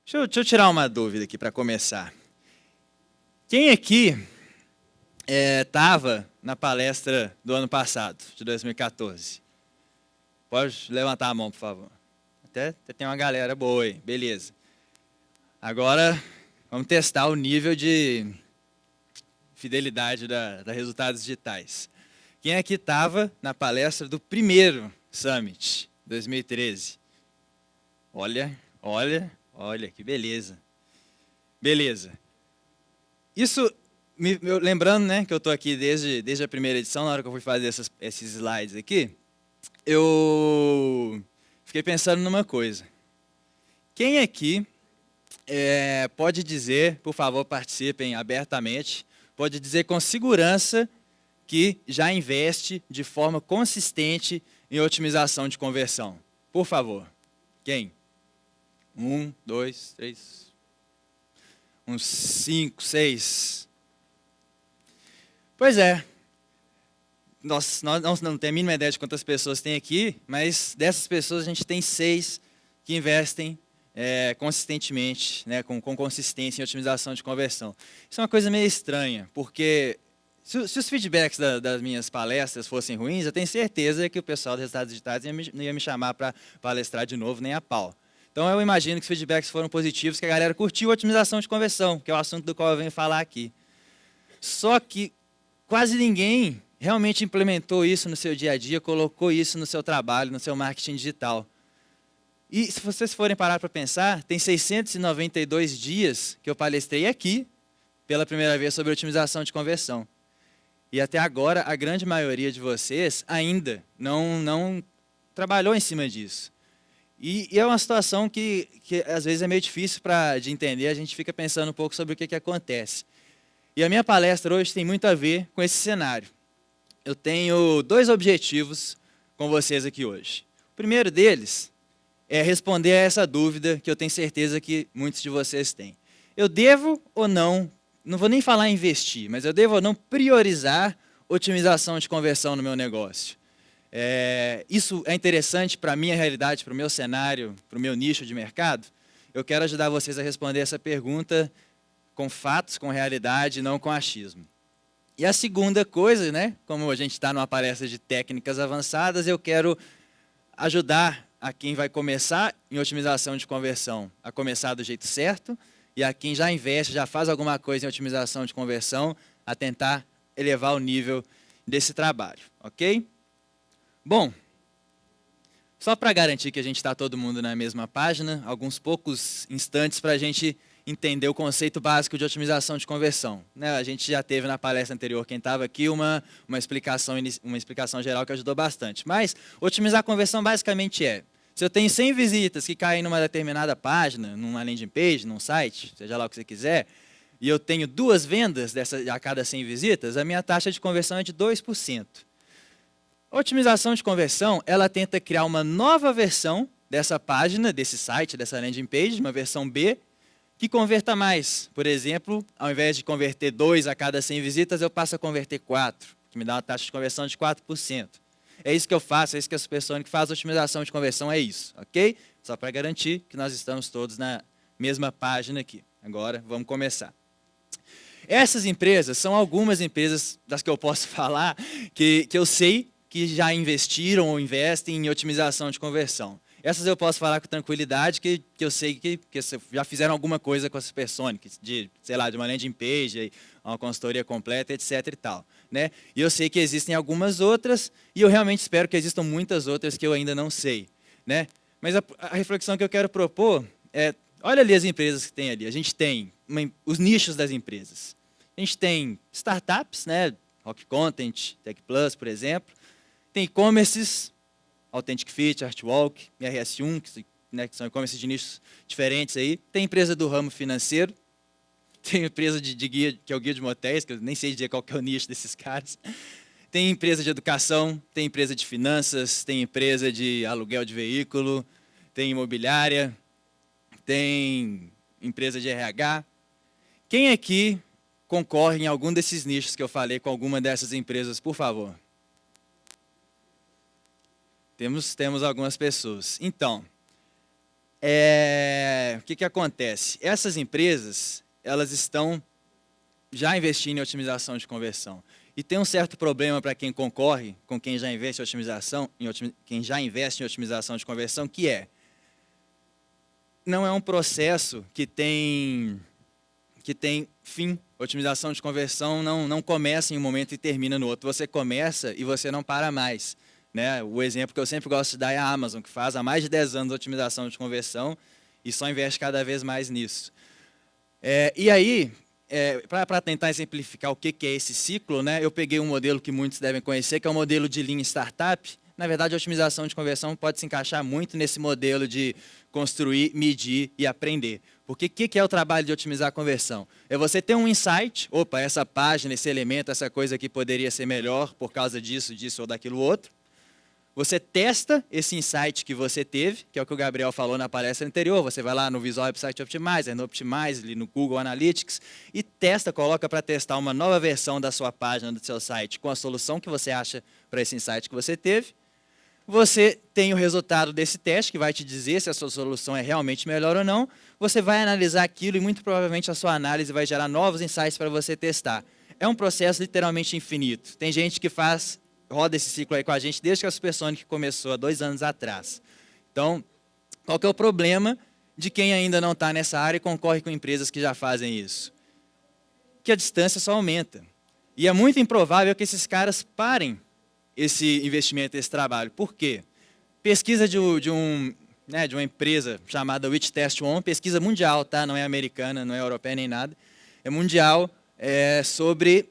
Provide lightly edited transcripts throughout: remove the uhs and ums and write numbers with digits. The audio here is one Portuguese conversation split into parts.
Deixa eu tirar uma dúvida aqui para começar. Quem aqui estava na palestra do ano passado, de 2014? Pode levantar a mão, por favor. Até tem uma galera boa aí, beleza. Agora, vamos testar o nível de fidelidade da Resultados Digitais. Quem aqui estava na palestra do primeiro Summit, 2013? Olha, que beleza. Beleza. Isso, lembrando, né, que eu estou aqui desde a primeira edição, na hora que eu fui fazer esses slides aqui, eu fiquei pensando numa coisa. Quem aqui pode dizer, por favor, participem abertamente, pode dizer com segurança que já investe de forma consistente em otimização de conversão? Por favor. Quem? 1, 2, 3, uns 5, 6. Pois é. Nós não temos a mínima ideia de quantas pessoas tem aqui, mas dessas pessoas a gente tem 6 que investem consistentemente, né, com consistência em otimização de conversão. Isso é uma coisa meio estranha, porque se os feedbacks das minhas palestras fossem ruins, eu tenho certeza que o pessoal dos resultados digitais não ia me chamar para palestrar de novo, nem a pau. Então eu imagino que os feedbacks foram positivos, que a galera curtiu a otimização de conversão, que é o assunto do qual eu venho falar aqui. Só que quase ninguém realmente implementou isso no seu dia a dia, colocou isso no seu trabalho, no seu marketing digital. E se vocês forem parar para pensar, tem 692 dias que eu palestrei aqui, pela primeira vez, sobre otimização de conversão. E até agora, a grande maioria de vocês ainda não trabalhou em cima disso. E é uma situação que às vezes é meio difícil de entender, a gente fica pensando um pouco sobre o que acontece. E a minha palestra hoje tem muito a ver com esse cenário. Eu tenho 2 objetivos com vocês aqui hoje. O primeiro deles é responder a essa dúvida que eu tenho certeza que muitos de vocês têm. Eu devo ou não vou nem falar em investir, mas eu devo ou não priorizar otimização de conversão no meu negócio? Isso é interessante para a minha realidade, para o meu cenário, para o meu nicho de mercado? Eu quero ajudar vocês a responder essa pergunta com fatos, com realidade, não com achismo. E a segunda coisa, né, como a gente está numa palestra de técnicas avançadas, eu quero ajudar a quem vai começar em otimização de conversão a começar do jeito certo, e a quem já investe, já faz alguma coisa em otimização de conversão, a tentar elevar o nível desse trabalho, ok? Bom, só para garantir que a gente está todo mundo na mesma página, alguns poucos instantes para a gente entender o conceito básico de otimização de conversão. A gente já teve na palestra anterior, quem estava aqui, uma explicação geral que ajudou bastante. Mas otimizar a conversão basicamente se eu tenho 100 visitas que caem numa determinada página, numa landing page, num site, seja lá o que você quiser, e eu tenho 2 vendas a cada 100 visitas, a minha taxa de conversão é de 2%. A otimização de conversão, ela tenta criar uma nova versão dessa página, desse site, dessa landing page, uma versão B, que converta mais. Por exemplo, ao invés de converter 2 a cada 100 visitas, eu passo a converter 4, que me dá uma taxa de conversão de 4%. É isso que eu faço, é isso que a Supersonic faz, otimização de conversão é isso, ok? Só para garantir que nós estamos todos na mesma página aqui. Agora, vamos começar. Essas empresas são algumas empresas das que eu posso falar que eu sei que já investiram ou investem em otimização de conversão. Essas eu posso falar com tranquilidade, que eu sei que já fizeram alguma coisa com a Supersonic, de uma landing page, uma consultoria completa, etc. e tal. Né? E eu sei que existem algumas outras, e eu realmente espero que existam muitas outras que eu ainda não sei. Né? Mas a reflexão que eu quero propor olha ali as empresas que tem ali. A gente tem os nichos das empresas. A gente tem startups, né? Rock Content, Tech Plus, por exemplo. Tem e-commerces, Authentic Fit, Artwalk, RS1, que são e-commerces de nichos diferentes aí. Tem empresa do ramo financeiro. Tem empresa de guia, que é o guia de motéis, que eu nem sei dizer qual que é o nicho desses caras. Tem empresa de educação, tem empresa de finanças, tem empresa de aluguel de veículo, tem imobiliária, tem empresa de RH. Quem aqui concorre em algum desses nichos que eu falei com alguma dessas empresas, por favor? Temos algumas pessoas. Então, O que acontece? Essas empresas, elas estão já investindo em otimização de conversão. E tem um certo problema para quem concorre com quem já investe em otimização, quem já investe em otimização de conversão, que não é um processo que tem fim. Otimização de conversão não começa em um momento e termina no outro. Você começa e você não para mais. Né? O exemplo que eu sempre gosto de dar é a Amazon, que faz há mais de 10 anos otimização de conversão e só investe cada vez mais nisso. E aí, para tentar exemplificar o que é esse ciclo, né, eu peguei um modelo que muitos devem conhecer, que é o modelo de Lean Startup. Na verdade, a otimização de conversão pode se encaixar muito nesse modelo de construir, medir e aprender. Porque o que é o trabalho de otimizar a conversão? É você ter um insight, opa, essa página, esse elemento, essa coisa aqui poderia ser melhor por causa disso, disso ou daquilo outro. Você testa esse insight que você teve, que é o que o Gabriel falou na palestra anterior. Você vai lá no Visual Website Optimizer, no Optimize, no Google Analytics, e testa, coloca para testar uma nova versão da sua página, do seu site, com a solução que você acha para esse insight que você teve. Você tem o resultado desse teste, que vai te dizer se a sua solução é realmente melhor ou não. Você vai analisar aquilo e muito provavelmente a sua análise vai gerar novos insights para você testar. É um processo literalmente infinito. Tem gente que roda esse ciclo aí com a gente desde que a Supersonic começou, há 2 anos atrás. Então, qual que é o problema de quem ainda não está nessa área e concorre com empresas que já fazem isso? Que a distância só aumenta. E é muito improvável que esses caras parem esse investimento, esse trabalho. Por quê? Pesquisa de uma empresa chamada WeTest1, pesquisa mundial, tá? Não é americana, não é europeia nem nada, é mundial, sobre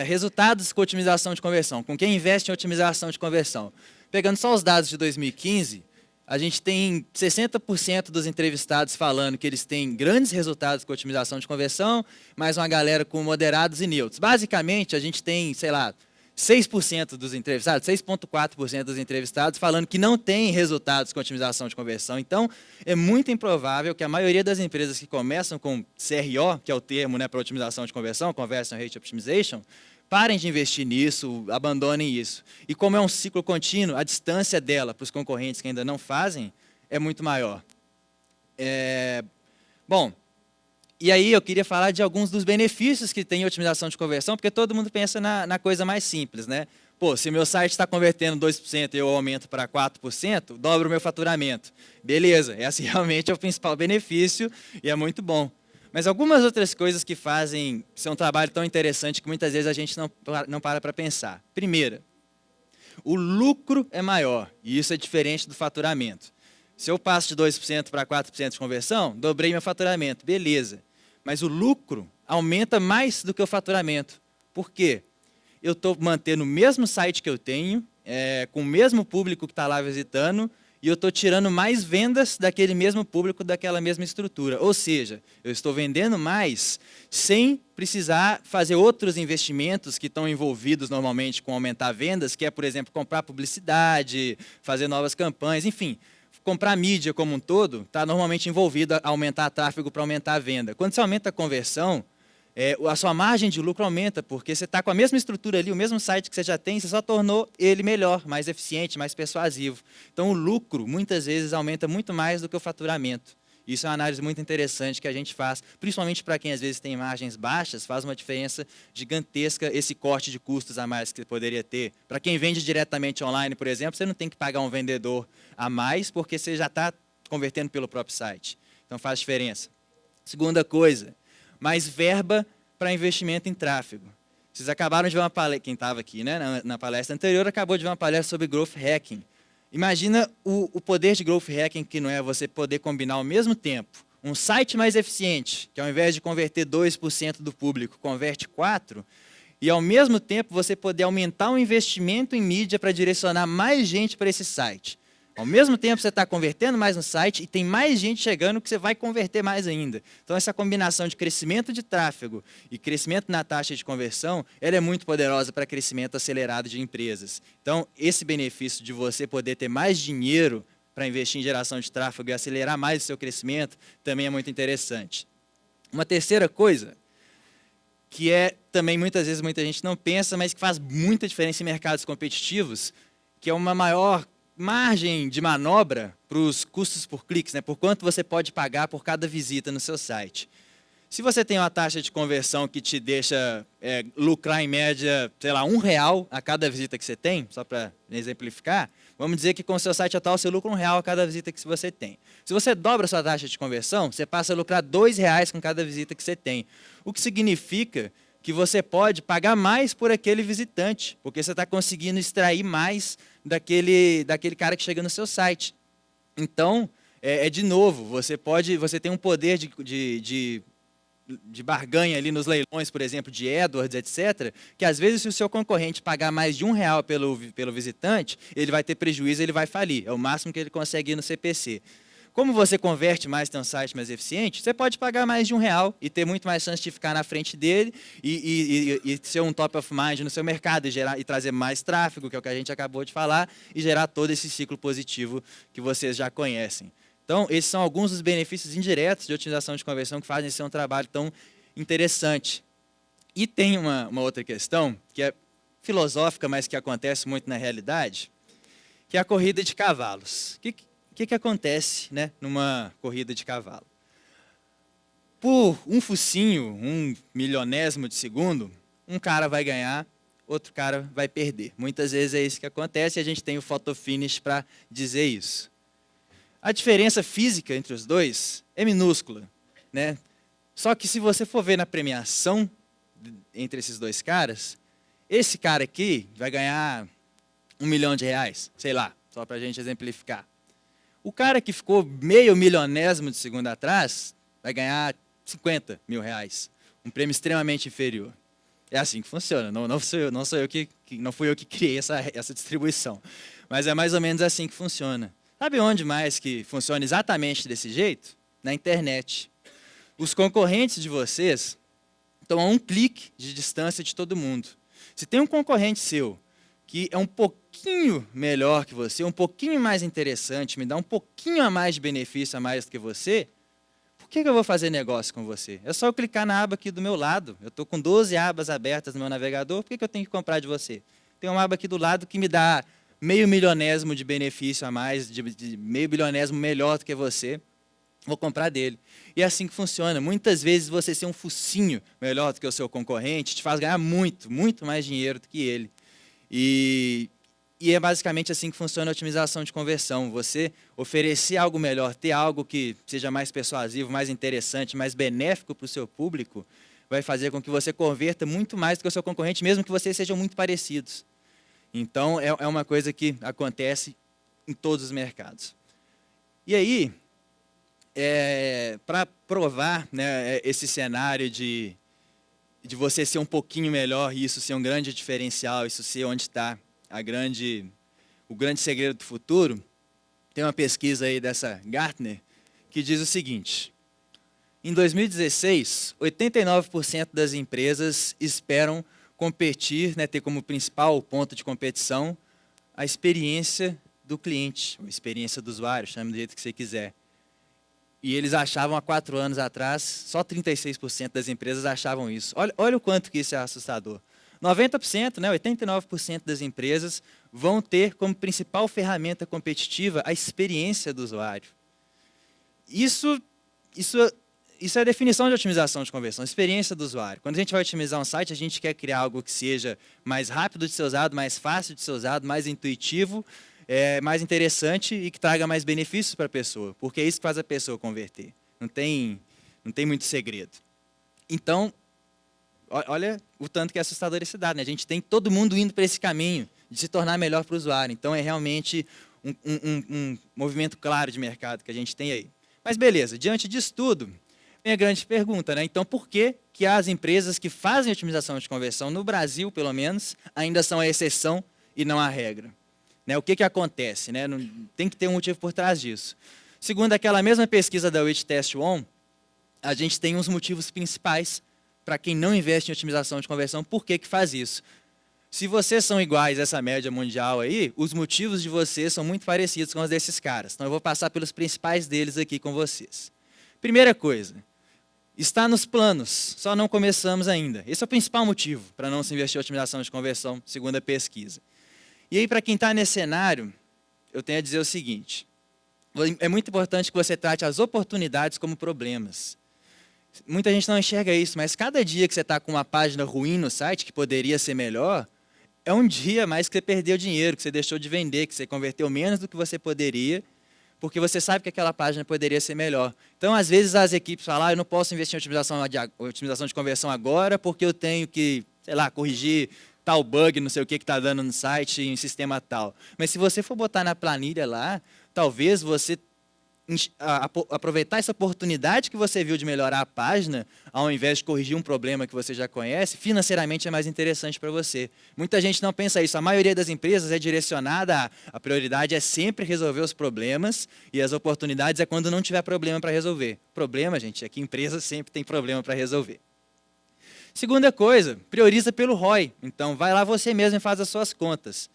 resultados com otimização de conversão, com quem investe em otimização de conversão. Pegando só os dados de 2015, a gente tem 60% dos entrevistados falando que eles têm grandes resultados com otimização de conversão, mais uma galera com moderados e neutros. Basicamente, a gente tem, sei lá, 6% dos entrevistados, 6,4% dos entrevistados falando que não tem resultados com otimização de conversão. Então, é muito improvável que a maioria das empresas que começam com CRO, que é o termo, né, para otimização de conversão, Conversion Rate Optimization, parem de investir nisso, abandonem isso. E como é um ciclo contínuo, a distância dela para os concorrentes que ainda não fazem é muito maior. Bom, e aí eu queria falar de alguns dos benefícios que tem a otimização de conversão, porque todo mundo pensa na coisa mais simples, né? Pô, se meu site está convertendo 2% e eu aumento para 4%, dobro o meu faturamento. Beleza, esse realmente é o principal benefício e é muito bom. Mas algumas outras coisas que fazem ser um trabalho tão interessante que muitas vezes a gente não para pensar. Primeira, o lucro é maior e isso é diferente do faturamento. Se eu passo de 2% para 4% de conversão, dobrei meu faturamento, beleza. Mas o lucro aumenta mais do que o faturamento. Por quê? Eu estou mantendo o mesmo site que eu tenho, com o mesmo público que está lá visitando, e eu estou tirando mais vendas daquele mesmo público, daquela mesma estrutura. Ou seja, eu estou vendendo mais sem precisar fazer outros investimentos que estão envolvidos normalmente com aumentar vendas, que é, por exemplo, comprar publicidade, fazer novas campanhas, enfim. Comprar mídia como um todo está normalmente envolvido a aumentar tráfego para aumentar a venda. Quando você aumenta a conversão, a sua margem de lucro aumenta, porque você está com a mesma estrutura ali, o mesmo site que você já tem, você só tornou ele melhor, mais eficiente, mais persuasivo. Então, o lucro, muitas vezes, aumenta muito mais do que o faturamento. Isso é uma análise muito interessante que a gente faz, principalmente para quem, às vezes, tem margens baixas, faz uma diferença gigantesca esse corte de custos a mais que você poderia ter. Para quem vende diretamente online, por exemplo, você não tem que pagar um vendedor a mais, porque você já está convertendo pelo próprio site. Então, faz diferença. Segunda coisa, mais verba para investimento em tráfego. Vocês acabaram de ver uma palestra, quem estava aqui, né, na palestra anterior, acabou de ver uma palestra sobre Growth Hacking. Imagina o poder de Growth Hacking, que não é você poder combinar ao mesmo tempo um site mais eficiente, que ao invés de converter 2% do público, converte 4%, e ao mesmo tempo você poder aumentar o investimento em mídia para direcionar mais gente para esse site. Ao mesmo tempo você está convertendo mais no site e tem mais gente chegando que você vai converter mais ainda. Então essa combinação de crescimento de tráfego e crescimento na taxa de conversão, ela é muito poderosa para crescimento acelerado de empresas. Então esse benefício de você poder ter mais dinheiro para investir em geração de tráfego e acelerar mais o seu crescimento também é muito interessante. Uma terceira coisa, que também muitas vezes muita gente não pensa, mas que faz muita diferença em mercados competitivos, que é uma maior margem de manobra para os custos por cliques, né? Por quanto você pode pagar por cada visita no seu site. Se você tem uma taxa de conversão que te deixa lucrar em média, sei lá, R$1 a cada visita que você tem, só para exemplificar, vamos dizer que com o seu site atual você lucra R$1 a cada visita que você tem. Se você dobra a sua taxa de conversão, você passa a lucrar R$2 com cada visita que você tem. O que significa que você pode pagar mais por aquele visitante, porque você está conseguindo extrair mais daquele cara que chega no seu site. Então, de novo, você tem um poder de barganha ali nos leilões, por exemplo, de AdWords, etc., que às vezes se o seu concorrente pagar mais de R$1 pelo visitante, ele vai ter prejuízo, ele vai falir. É o máximo que ele consegue ir no CPC. Como você converte mais, tem um site mais eficiente, você pode pagar mais de R$1 e ter muito mais chance de ficar na frente dele e ser um top of mind no seu mercado e trazer mais tráfego, que é o que a gente acabou de falar, e gerar todo esse ciclo positivo que vocês já conhecem. Então, esses são alguns dos benefícios indiretos de otimização de conversão que fazem ser um trabalho tão interessante. E tem uma outra questão, que é filosófica, mas que acontece muito na realidade, que é a corrida de cavalos. O que acontece, né, numa corrida de cavalo? Por um focinho, 1/1000º de segundo, um cara vai ganhar, outro cara vai perder. Muitas vezes é isso que acontece e a gente tem o photo finish para dizer isso. A diferença física entre os dois é minúscula, né? Só que se você for ver na premiação entre esses dois caras, esse cara aqui vai ganhar R$1 milhão, sei lá, só para a gente exemplificar. O cara que ficou meio milionésimo de segundo atrás vai ganhar R$50 mil, um prêmio extremamente inferior. É assim que funciona, não fui eu que criei essa distribuição, mas é mais ou menos assim que funciona. Sabe onde mais que funciona exatamente desse jeito? Na internet. Os concorrentes de vocês estão a um clique de distância de todo mundo. Se tem um concorrente seu que é um pouquinho melhor que você, um pouquinho mais interessante, me dá um pouquinho a mais de benefício a mais do que você, por que eu vou fazer negócio com você? É só eu clicar na aba aqui do meu lado. Eu estou com 12 abas abertas no meu navegador, por que eu tenho que comprar de você? Tem uma aba aqui do lado que me dá meio milionésimo de benefício a mais, de meio bilionésimo melhor do que você, vou comprar dele. E é assim que funciona. Muitas vezes você ser um focinho melhor do que o seu concorrente te faz ganhar muito, muito mais dinheiro do que ele. E é basicamente assim que funciona a otimização de conversão. Você oferecer algo melhor, ter algo que seja mais persuasivo, mais interessante, mais benéfico para o seu público, vai fazer com que você converta muito mais do que o seu concorrente, mesmo que vocês sejam muito parecidos. Então, é uma coisa que acontece em todos os mercados. E aí, para provar, né, esse cenário de você ser um pouquinho melhor e isso ser um grande diferencial, isso ser onde está o grande segredo do futuro, tem uma pesquisa aí dessa Gartner que diz o seguinte: em 2016, 89% das empresas esperam competir, né, ter como principal ponto de competição a experiência do cliente, a experiência do usuário, chame do jeito que você quiser. E eles achavam há 4 anos atrás, só 36% das empresas achavam isso. Olha o quanto que isso é assustador. 90%, né, 89% das empresas vão ter como principal ferramenta competitiva a experiência do usuário. Isso é a definição de otimização de conversão, experiência do usuário. Quando a gente vai otimizar um site, a gente quer criar algo que seja mais rápido de ser usado, mais fácil de ser usado, mais intuitivo, mais interessante e que traga mais benefícios para a pessoa, porque é isso que faz a pessoa converter. Não tem muito segredo. Então, olha o tanto que é assustador esse dado, né? A gente tem todo mundo indo para esse caminho de se tornar melhor para o usuário. Então, é realmente um movimento claro de mercado que a gente tem aí. Mas beleza, diante disso tudo, vem a grande pergunta, né? Então, por que as empresas que fazem otimização de conversão, no Brasil, pelo menos, ainda são a exceção e não a regra? Né? O que acontece? Né? Tem que ter um motivo por trás disso. Segundo aquela mesma pesquisa da Which Test One, a gente tem uns motivos principais para quem não investe em otimização de conversão, por que faz isso? Se vocês são iguais a essa média mundial aí, os motivos de vocês são muito parecidos com os desses caras. Então, eu vou passar pelos principais deles aqui com vocês. Primeira coisa, está nos planos, só não começamos ainda. Esse é o principal motivo para não se investir em otimização de conversão, segundo a pesquisa. E aí, para quem está nesse cenário, eu tenho a dizer o seguinte: é muito importante que você trate as oportunidades como problemas. Muita gente não enxerga isso, mas cada dia que você está com uma página ruim no site, que poderia ser melhor, é um dia a mais que você perdeu dinheiro, que você deixou de vender, que você converteu menos do que você poderia, porque você sabe que aquela página poderia ser melhor. Então, às vezes, as equipes falam: eu não posso investir em otimização de conversão agora, porque eu tenho que, sei lá, corrigir tal bug, não sei o que está dando no site, em sistema tal. Mas se você for botar na planilha lá, talvez você aproveitar essa oportunidade que você viu de melhorar a página, ao invés de corrigir um problema que você já conhece, financeiramente é mais interessante para você. Muita gente não pensa isso. A maioria das empresas é direcionada a prioridade é sempre resolver os problemas e as oportunidades é quando não tiver problema para resolver. Problema, gente, é que empresa sempre tem problema para resolver. Segunda coisa, prioriza pelo ROI. Então, vai lá você mesmo e faz as suas contas.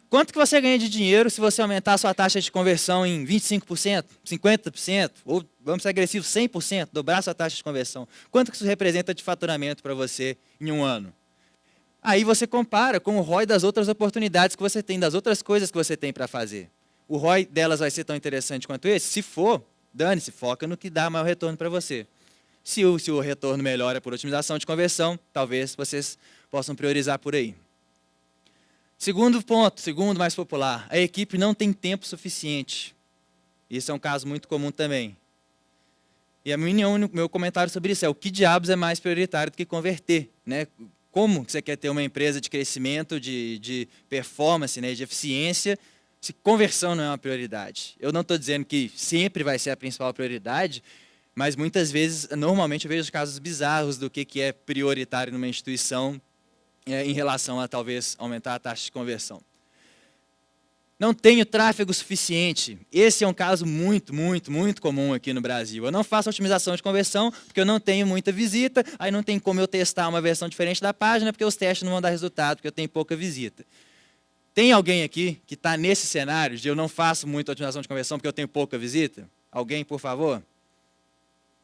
Quanto que você ganha de dinheiro se você aumentar a sua taxa de conversão em 25%, 50%, ou, vamos ser agressivos, 100%, dobrar a sua taxa de conversão? Quanto que isso representa de faturamento para você em um ano? Aí você compara com o ROI das outras oportunidades que você tem, das outras coisas que você tem para fazer. O ROI delas vai ser tão interessante quanto esse? Se for, dane-se, foca no que dá maior retorno para você. Se o retorno melhora por otimização de conversão, talvez vocês possam priorizar por aí. Segundo ponto, segundo mais popular, a equipe não tem tempo suficiente. Isso é um caso muito comum também. E a meu comentário sobre isso é: o que diabos é mais prioritário do que converter? Né? Como você quer ter uma empresa de crescimento, de performance, né, de eficiência, se conversão não é uma prioridade? Eu não estou dizendo que sempre vai ser a principal prioridade, mas muitas vezes, normalmente eu vejo casos bizarros do que é prioritário numa instituição em relação a talvez aumentar a taxa de conversão. Não tenho tráfego suficiente. Esse é um caso muito comum aqui no Brasil. Eu não faço otimização de conversão porque eu não tenho muita visita, aí não tem como eu testar uma versão diferente da página porque os testes não vão dar resultado, porque eu tenho pouca visita. Tem alguém aqui que está nesse cenário de eu não faço muita otimização de conversão porque eu tenho pouca visita? Alguém, por favor?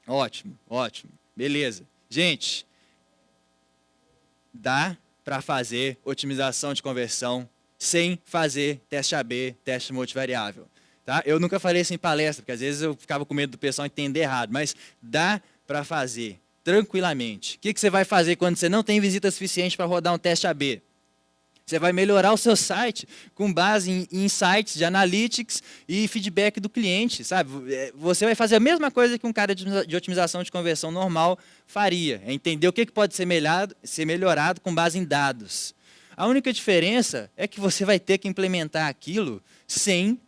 Ótimo, ótimo. Beleza. Gente, dá para fazer otimização de conversão sem fazer teste AB, teste multivariável. Tá? Eu nunca falei isso em palestra, porque às vezes eu ficava com medo do pessoal entender errado, mas dá para fazer tranquilamente. O que você vai fazer quando você não tem visita suficiente para rodar um teste AB? Você vai melhorar o seu site com base em insights de analytics e feedback do cliente, sabe? Você vai fazer a mesma coisa que um cara de otimização de conversão normal faria, é entender o que pode ser melhorado com base em dados. A única diferença é que você vai ter que implementar aquilo sem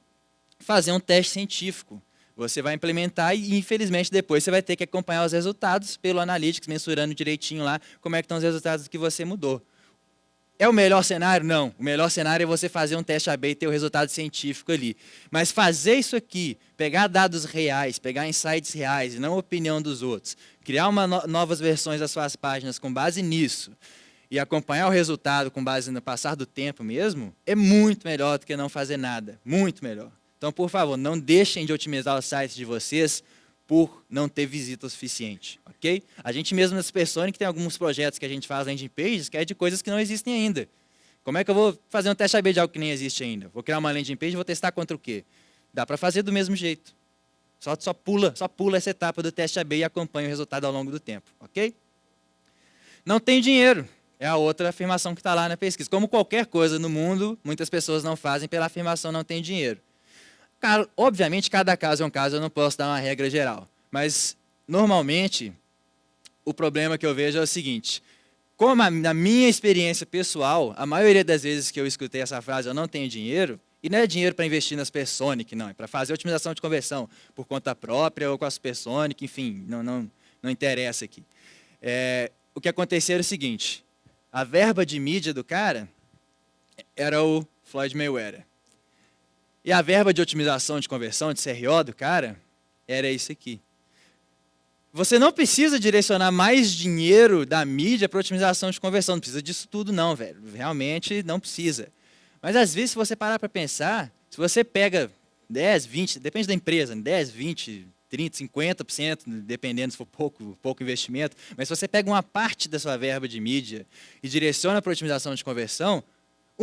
fazer um teste científico. Você vai implementar e, infelizmente, depois você vai ter que acompanhar os resultados pelo Analytics, mensurando direitinho lá como é que estão os resultados que você mudou. É o melhor cenário? Não. O melhor cenário é você fazer um teste AB e ter o resultado científico ali. Mas fazer isso aqui, pegar dados reais, pegar insights reais e não a opinião dos outros, criar novas versões das suas páginas com base nisso e acompanhar o resultado com base no passar do tempo mesmo, é muito melhor do que não fazer nada. Muito melhor. Então, por favor, não deixem de otimizar os sites de vocês por não ter visita o suficiente, ok? A gente mesmo na Supersonic tem alguns projetos que a gente faz landing pages que é de coisas que não existem ainda. Como é que eu vou fazer um teste AB de algo que nem existe ainda? Vou criar uma landing page e vou testar contra o quê? Dá para fazer do mesmo jeito. Só pula essa etapa do teste AB e acompanha o resultado ao longo do tempo, ok? Não tem dinheiro. É a outra afirmação que está lá na pesquisa. Como qualquer coisa no mundo, muitas pessoas não fazem pela afirmação não tem dinheiro. Obviamente, cada caso é um caso, eu não posso dar uma regra geral. Mas, normalmente, o problema que eu vejo é o seguinte: como na minha experiência pessoal, a maioria das vezes que eu escutei essa frase, eu não tenho dinheiro, e não é dinheiro para investir na Supersonic, não, é para fazer otimização de conversão por conta própria ou com a Supersonic, enfim, não interessa aqui. O que aconteceu era o seguinte: a verba de mídia do cara era o Floyd Mayweather. E a verba de otimização de conversão, de CRO do cara, era isso aqui. Você não precisa direcionar mais dinheiro da mídia para otimização de conversão. Não precisa disso tudo não, velho. Realmente não precisa. Mas às vezes, se você parar para pensar, se você pega 10, 20, depende da empresa, 10, 20, 30, 50%, dependendo se for pouco investimento, mas se você pega uma parte da sua verba de mídia e direciona para otimização de conversão,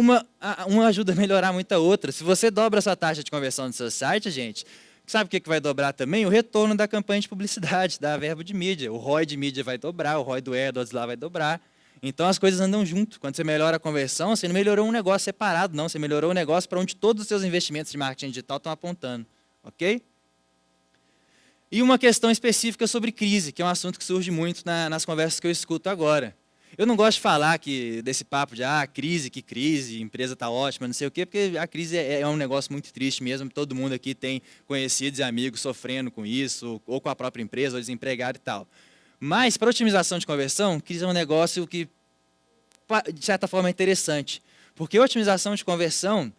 uma ajuda a melhorar muito a outra. Se você dobra a sua taxa de conversão do seu site, gente, sabe o que vai dobrar também? O retorno da campanha de publicidade, da verba de mídia. O ROI de mídia vai dobrar, o ROI do AdWords lá vai dobrar. Então as coisas andam junto. Quando você melhora a conversão, você não melhorou um negócio separado, não. Você melhorou o negócio para onde todos os seus investimentos de marketing digital estão apontando. Ok? E uma questão específica sobre crise, que é um assunto que surge muito nas conversas que eu escuto agora. Eu não gosto de falar desse papo de crise, empresa está ótima, não sei o quê, porque a crise é um negócio muito triste mesmo. Todo mundo aqui tem conhecidos e amigos sofrendo com isso, ou com a própria empresa, ou desempregado e tal. Mas, para otimização de conversão, crise é um negócio que, de certa forma, é interessante. Porque otimização de conversão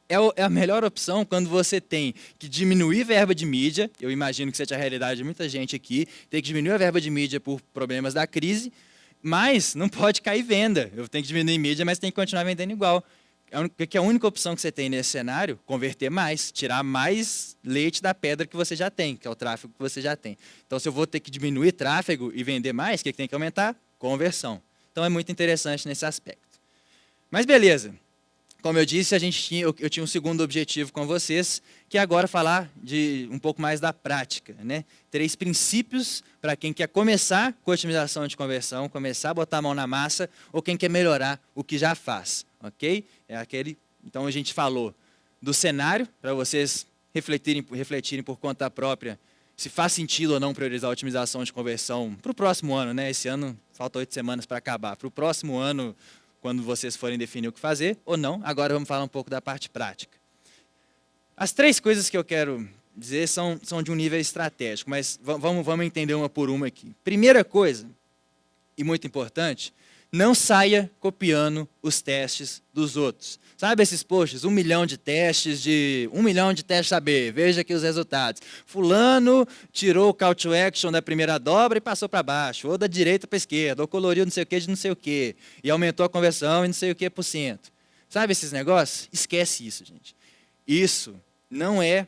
é a melhor opção quando você tem que diminuir verba de mídia. Eu imagino que seja a realidade de muita gente aqui. Tem que diminuir a verba de mídia por problemas da crise, mas não pode cair venda. Eu tenho que diminuir mídia, mas tem que continuar vendendo igual. Que é a única opção que você tem nesse cenário? Converter mais, tirar mais leite da pedra que você já tem, que é o tráfego que você já tem. Então, se eu vou ter que diminuir tráfego e vender mais, o que tem que aumentar? Conversão. Então, é muito interessante nesse aspecto. Mas, beleza. Como eu disse, eu tinha um segundo objetivo com vocês, que é agora falar de um pouco mais da prática, né? 3 princípios para quem quer começar com otimização de conversão, começar a botar a mão na massa, ou quem quer melhorar o que já faz, ok? Então, a gente falou do cenário, para vocês refletirem por conta própria, se faz sentido ou não priorizar a otimização de conversão para o próximo ano, né? Esse ano, falta 8 semanas para acabar. Para o próximo ano, quando vocês forem definir o que fazer ou não. Agora vamos falar um pouco da parte prática. As 3 coisas que eu quero dizer são de um nível estratégico, mas vamos entender uma por uma aqui. Primeira coisa, e muito importante, não saia copiando os testes dos outros. Sabe esses posts? 1 milhão de testes, 1 milhão de testes AB, veja aqui os resultados. Fulano tirou o call to action da primeira dobra e passou para baixo, ou da direita para a esquerda, ou coloriu não sei o que de não sei o que, e aumentou a conversão em não sei o que por cento. Sabe esses negócios? Esquece isso, gente. Isso não é...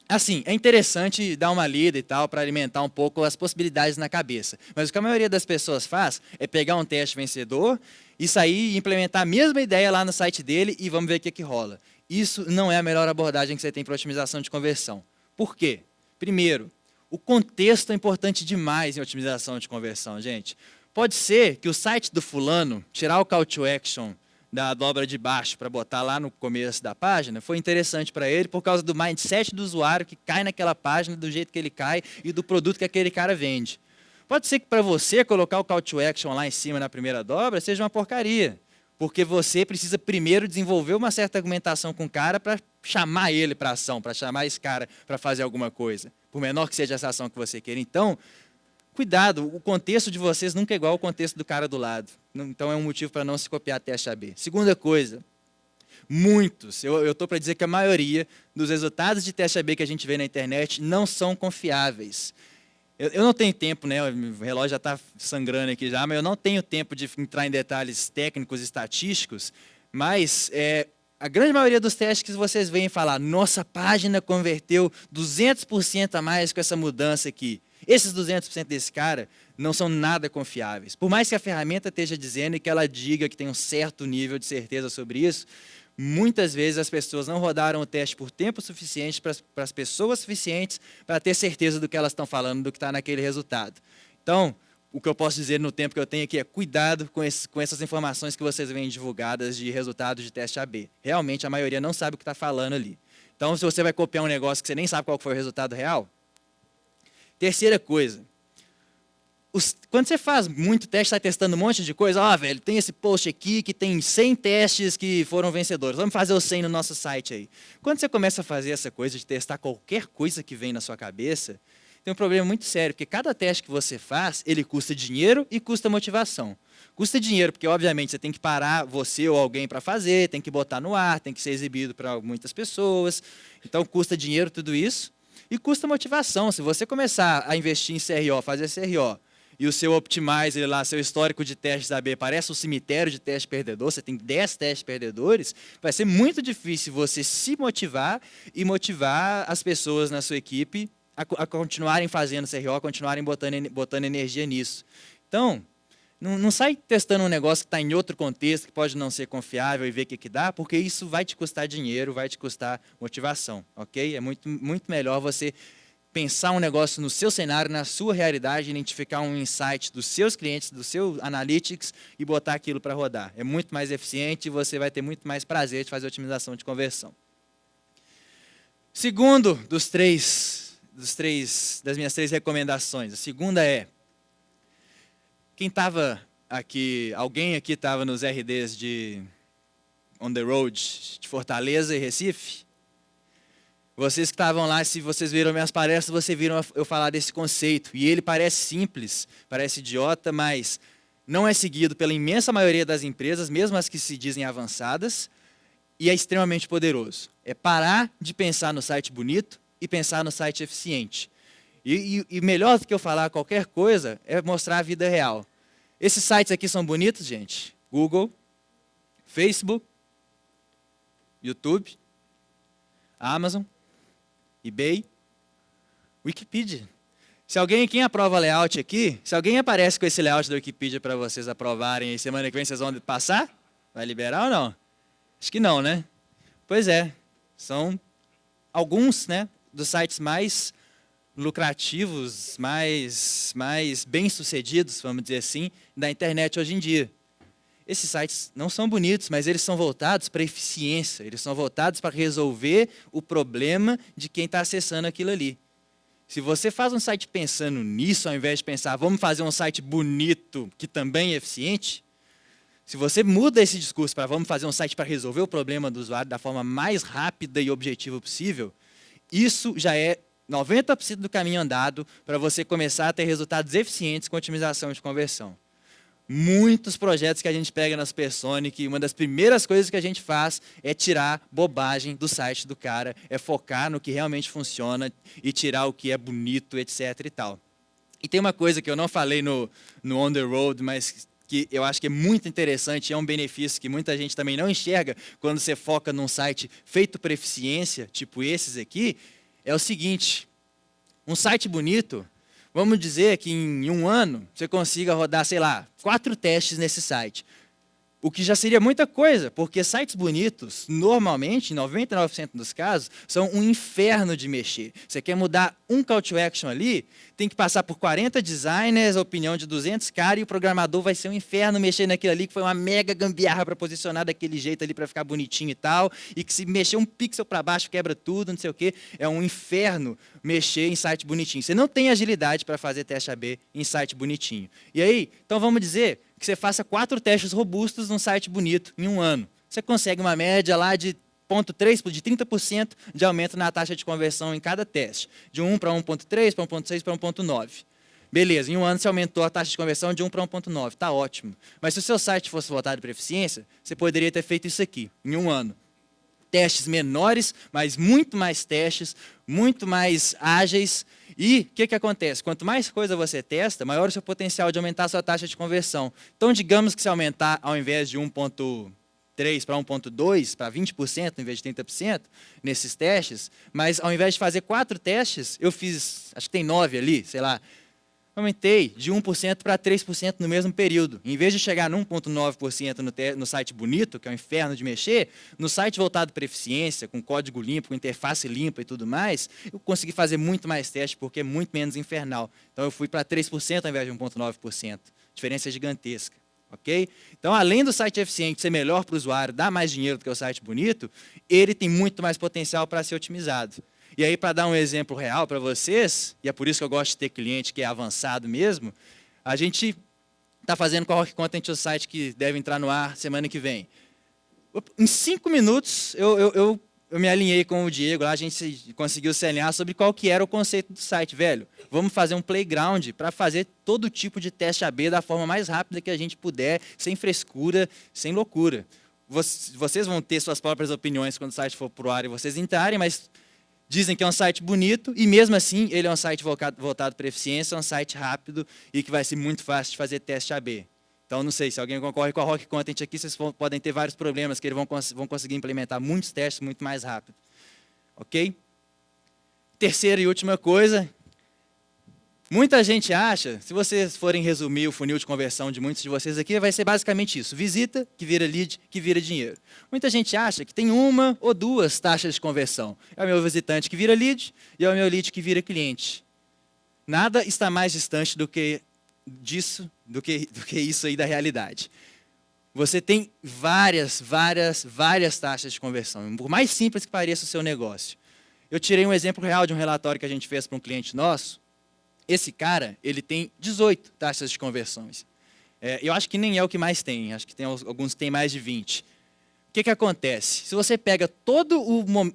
Assim, é interessante dar uma lida e tal, para alimentar um pouco as possibilidades na cabeça. Mas o que a maioria das pessoas faz é pegar um teste vencedor e sair e implementar a mesma ideia lá no site dele e vamos ver o que rola. Isso não é a melhor abordagem que você tem para otimização de conversão. Por quê? Primeiro, o contexto é importante demais em otimização de conversão, gente. Pode ser que o site do fulano, tirar o call to action da dobra de baixo para botar lá no começo da página, foi interessante para ele por causa do mindset do usuário que cai naquela página do jeito que ele cai e do produto que aquele cara vende. Pode ser que para você colocar o call to action lá em cima na primeira dobra seja uma porcaria, porque você precisa primeiro desenvolver uma certa argumentação com o cara para chamar ele para ação, para chamar esse cara para fazer alguma coisa, por menor que seja essa ação que você queira. Então, cuidado, o contexto de vocês nunca é igual ao contexto do cara do lado. Então, é um motivo para não se copiar teste AB. Segunda coisa, eu estou para dizer que a maioria dos resultados de teste AB que a gente vê na internet não são confiáveis. Eu não tenho tempo, né? O relógio já está sangrando aqui já, mas eu não tenho tempo de entrar em detalhes técnicos e estatísticos, mas a grande maioria dos testes que vocês veem falar, nossa página converteu 200% a mais com essa mudança aqui. Esses 200% desse cara não são nada confiáveis. Por mais que a ferramenta esteja dizendo e que ela diga que tem um certo nível de certeza sobre isso, muitas vezes as pessoas não rodaram o teste por tempo suficiente para as pessoas suficientes para ter certeza do que elas estão falando, do que está naquele resultado. Então, o que eu posso dizer no tempo que eu tenho aqui é cuidado com essas informações que vocês veem divulgadas de resultados de teste AB. Realmente, a maioria não sabe o que está falando ali. Então, se você vai copiar um negócio que você nem sabe qual foi o resultado real... Terceira coisa, quando você faz muito teste, está testando um monte de coisa, velho, tem esse post aqui que tem 100 testes que foram vencedores, vamos fazer os 100 no nosso site aí. Quando você começa a fazer essa coisa de testar qualquer coisa que vem na sua cabeça, tem um problema muito sério, porque cada teste que você faz, ele custa dinheiro e custa motivação. Custa dinheiro, porque obviamente você tem que parar você ou alguém para fazer, tem que botar no ar, tem que ser exibido para muitas pessoas, então custa dinheiro tudo isso. E custa motivação. Se você começar a investir em CRO, fazer CRO, e o seu Optimizer lá, seu histórico de testes AB, parece um cemitério de teste perdedor, você tem 10 testes perdedores, vai ser muito difícil você se motivar e motivar as pessoas na sua equipe a continuarem fazendo CRO, a continuarem botando energia nisso. Então, Não sai testando um negócio que está em outro contexto, que pode não ser confiável e ver o que dá, porque isso vai te custar dinheiro, vai te custar motivação, ok? É muito, muito melhor você pensar um negócio no seu cenário, na sua realidade, identificar um insight dos seus clientes, do seu analytics e botar aquilo para rodar. É muito mais eficiente e você vai ter muito mais prazer de fazer otimização de conversão. Segundo das minhas 3 recomendações, a segunda é, quem estava aqui, alguém aqui estava nos RDs de On the Road, de Fortaleza e Recife? Vocês que estavam lá, se vocês viram minhas palestras, vocês viram eu falar desse conceito. E ele parece simples, parece idiota, mas não é seguido pela imensa maioria das empresas, mesmo as que se dizem avançadas, e é extremamente poderoso. É parar de pensar no site bonito e pensar no site eficiente. E melhor do que eu falar qualquer coisa é mostrar a vida real. Esses sites aqui são bonitos, gente? Google, Facebook, YouTube, Amazon, eBay, Wikipedia. Quem aprova layout aqui, se alguém aparece com esse layout da Wikipedia para vocês aprovarem e semana que vem vocês vão passar, vai liberar ou não? Acho que não, né? Pois é, são alguns, né, dos sites mais lucrativos, mais bem-sucedidos, vamos dizer assim, da internet hoje em dia. Esses sites não são bonitos, mas eles são voltados para eficiência, eles são voltados para resolver o problema de quem está acessando aquilo ali. Se você faz um site pensando nisso, ao invés de pensar, vamos fazer um site bonito, que também é eficiente, se você muda esse discurso para vamos fazer um site para resolver o problema do usuário da forma mais rápida e objetiva possível, isso já é 90% do caminho andado para você começar a ter resultados eficientes com otimização de conversão. Muitos projetos que a gente pega na Supersonic, uma das primeiras coisas que a gente faz é tirar bobagem do site do cara, é focar no que realmente funciona e tirar o que é bonito, etc. e tal. E tem uma coisa que eu não falei no On the Road, mas que eu acho que é muito interessante, é um benefício que muita gente também não enxerga quando você foca num site feito por eficiência, tipo esses aqui, é o seguinte, um site bonito, vamos dizer que em um ano você consiga rodar, sei lá, 4 testes nesse site. O que já seria muita coisa, porque sites bonitos, normalmente, em 99% dos casos, são um inferno de mexer. Você quer mudar um call to action ali, tem que passar por 40 designers, a opinião de 200 caras, e o programador vai ser um inferno mexer naquilo ali, que foi uma mega gambiarra para posicionar daquele jeito ali para ficar bonitinho e tal, e que se mexer um pixel para baixo quebra tudo, não sei o quê. É um inferno mexer em site bonitinho. Você não tem agilidade para fazer teste AB em site bonitinho. E aí, então vamos dizer que você faça 4 testes robustos num site bonito em um ano. Você consegue uma média lá de 0,3%, de 30% de aumento na taxa de conversão em cada teste. De 1 para 1,3, para 1,6, para 1,9. Beleza, em um ano você aumentou a taxa de conversão de 1 para 1,9. Está ótimo. Mas se o seu site fosse voltado para eficiência, você poderia ter feito isso aqui, em um ano. Testes menores, mas muito mais testes, muito mais ágeis. E o que acontece? Quanto mais coisa você testa, maior o seu potencial de aumentar a sua taxa de conversão. Então, digamos que se aumentar, ao invés de 1,3 para 1,2, para 20%, em vez de 30%, nesses testes, mas ao invés de fazer 4 testes, eu fiz, acho que tem 9 ali, sei lá, aumentei de 1% para 3% no mesmo período. Em vez de chegar no 1,9% no site bonito, que é um inferno de mexer, no site voltado para eficiência, com código limpo, com interface limpa e tudo mais, eu consegui fazer muito mais testes, porque é muito menos infernal. Então, eu fui para 3% ao invés de 1,9%. Diferença gigantesca. Okay? Então, além do site eficiente ser melhor para o usuário, dar mais dinheiro do que o site bonito, ele tem muito mais potencial para ser otimizado. E aí, para dar um exemplo real para vocês, e é por isso que eu gosto de ter cliente que é avançado mesmo, a gente está fazendo com a Rock Content o site que deve entrar no ar semana que vem. Em 5 minutos, eu me alinhei com o Diego, lá a gente conseguiu se alinhar sobre qual que era o conceito do site. Velho, vamos fazer um playground para fazer todo tipo de teste AB da forma mais rápida que a gente puder, sem frescura, sem loucura. Vocês vão ter suas próprias opiniões quando o site for para o ar e vocês entrarem, mas dizem que é um site bonito e, mesmo assim, ele é um site voltado para eficiência, é um site rápido e que vai ser muito fácil de fazer teste AB. Então, não sei, se alguém concorre com a Rock Content aqui, vocês podem ter vários problemas, que eles vão conseguir implementar muitos testes muito mais rápido. Ok? Terceira e última coisa, Muita gente acha, se vocês forem resumir o funil de conversão de muitos de vocês aqui, vai ser basicamente isso: visita, que vira lead, que vira dinheiro. Muita gente acha que tem uma ou duas taxas de conversão. É o meu visitante que vira lead e é o meu lead que vira cliente. Nada está mais distante do que isso aí da realidade. Você tem várias taxas de conversão, por mais simples que pareça o seu negócio. Eu tirei um exemplo real de um relatório que a gente fez para um cliente nosso. Esse cara, ele tem 18 taxas de conversões. Eu acho que nem é o que mais tem, acho que tem alguns que têm mais de 20. O que acontece? Se você pega todo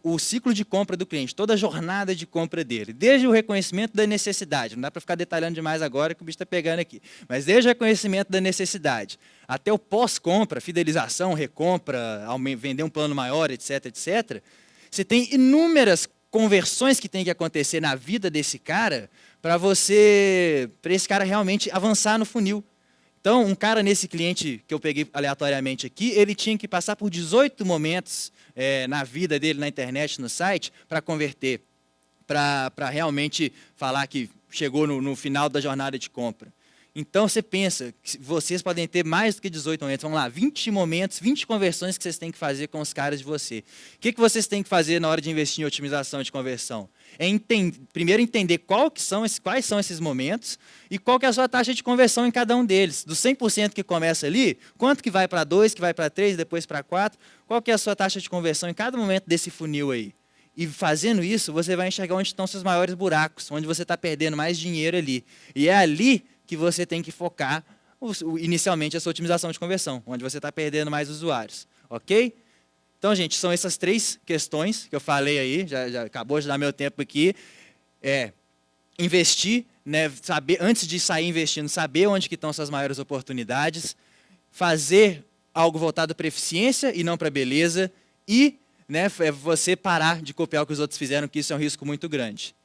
o ciclo de compra do cliente, toda a jornada de compra dele, desde o reconhecimento da necessidade, não dá para ficar detalhando demais agora que o bicho está pegando aqui, mas desde o reconhecimento da necessidade, até o pós-compra, fidelização, recompra, vender um plano maior, etc, etc, você tem inúmeras conversões que tem que acontecer na vida desse cara para esse cara realmente avançar no funil. Então, um cara nesse cliente que eu peguei aleatoriamente aqui, ele tinha que passar por 18 momentos na vida dele, na internet, no site, para converter, para realmente falar que chegou no final da jornada de compra. Então, você pensa, que vocês podem ter mais do que 18 momentos. Vamos lá, 20 momentos, 20 conversões que vocês têm que fazer com os caras de você. O que vocês têm que fazer na hora de investir em otimização de conversão? Primeiro entender quais são esses momentos e qual que é a sua taxa de conversão em cada um deles. Dos 100% que começa ali, quanto que vai para 2, que vai para 3, depois para 4, qual que é a sua taxa de conversão em cada momento desse funil aí. E fazendo isso, você vai enxergar onde estão seus maiores buracos, onde você está perdendo mais dinheiro ali. E é ali que você tem que focar inicialmente a sua otimização de conversão, onde você está perdendo mais usuários. Ok? Então, gente, são essas 3 questões que eu falei aí, já acabou de dar meu tempo aqui. Investir, né, saber, antes de sair investindo, saber onde que estão suas maiores oportunidades, fazer algo voltado para eficiência e não para beleza, e você parar de copiar o que os outros fizeram, que isso é um risco muito grande.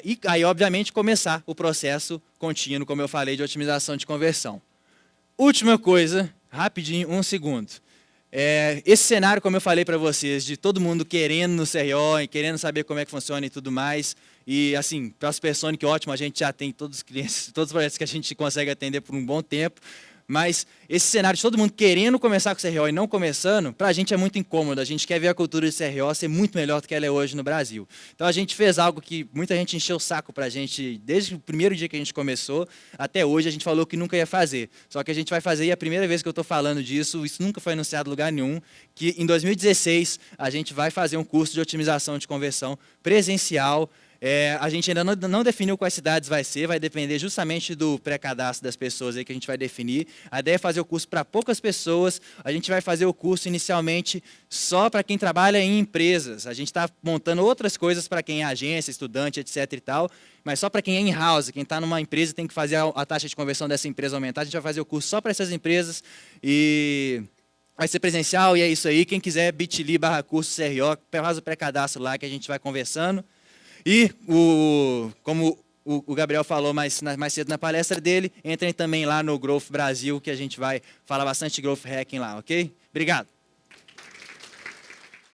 E aí, obviamente, começar o processo contínuo, como eu falei, de otimização de conversão. Última coisa, rapidinho, 1 segundo. Esse cenário, como eu falei para vocês, de todo mundo querendo no CRO, e querendo saber como é que funciona e tudo mais, e assim, para as pessoas, que ótimo, a gente já tem todos os clientes, todos os projetos que a gente consegue atender por um bom tempo, mas esse cenário de todo mundo querendo começar com o CRO e não começando, para a gente é muito incômodo. A gente quer ver a cultura de CRO ser muito melhor do que ela é hoje no Brasil. Então, a gente fez algo que muita gente encheu o saco para a gente, desde o primeiro dia que a gente começou, até hoje, a gente falou que nunca ia fazer. Só que a gente vai fazer, e é a primeira vez que eu estou falando disso, isso nunca foi anunciado em lugar nenhum, que em 2016 a gente vai fazer um curso de otimização de conversão presencial. A gente ainda não definiu quais cidades vai ser, vai depender justamente do pré-cadastro das pessoas aí que a gente vai definir. A ideia é fazer o curso para poucas pessoas, a gente vai fazer o curso inicialmente só para quem trabalha em empresas. A gente está montando outras coisas para quem é agência, estudante, etc. e tal, mas só para quem é in-house, quem está numa empresa e tem que fazer a taxa de conversão dessa empresa aumentar, a gente vai fazer o curso só para essas empresas e vai ser presencial e é isso aí. Quem quiser, bit.ly/curso CRO, faz o pré-cadastro lá que a gente vai conversando. E, como o Gabriel falou mais cedo na palestra dele, entrem também lá no Growth Brasil, que a gente vai falar bastante de Growth Hacking lá, ok? Obrigado.